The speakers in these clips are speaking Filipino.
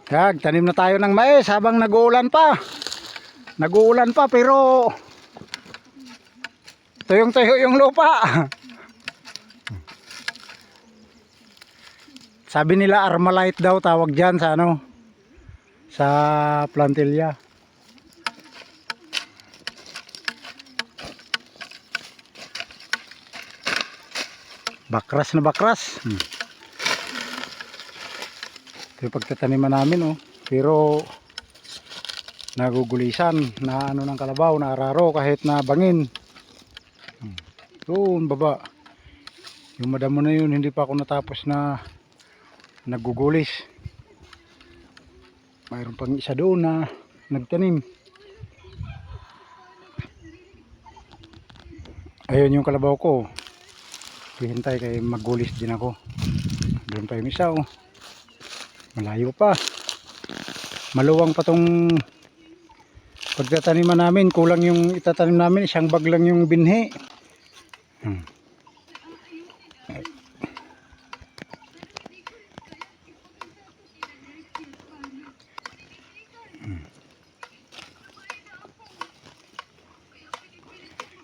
Yan, tanim na tayo ng mais habang nag-uulan pa. Nag-uulan pa pero tuyong-tuyo yung lupa. Sabi nila Armalite daw tawag diyan sa ano, sa plantilla. Bakras na bakras. Ito yung pagtataniman namin, oh. Pero nagugulisan na ano ng kalabaw, na araro kahit na bangin. Doon baba. Yung madamo na yun, hindi pa ako natapos na nagugulis. Mayroon pang isa doon na nagtanim. Ayun yung kalabaw ko. Hihintay kay magulis din ako. Doon pa yung isa, oh. Malayo pa. Maluwang pa tong pagtataniman namin. Kulang yung itatanim namin. Isang bag lang yung binhi.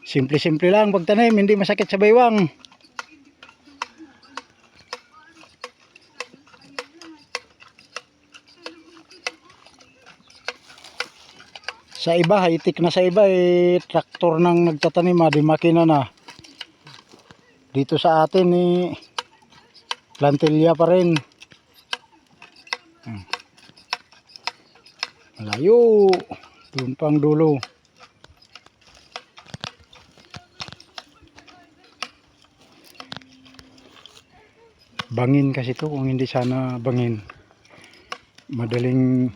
Simple-simple lang pagtanim. Hindi masakit sa baywang. Sa iba, high-tech na sa iba, traktor nang nagtatanim, di makina na. Dito sa atin, plantilla pa rin. Malayo. Doon pang dulo. Bangin kasi to, kung hindi sana bangin. Madaling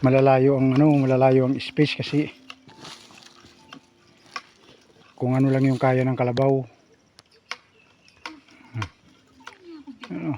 malalayo ang space kasi kung ano lang yung kaya ng kalabaw. Ano?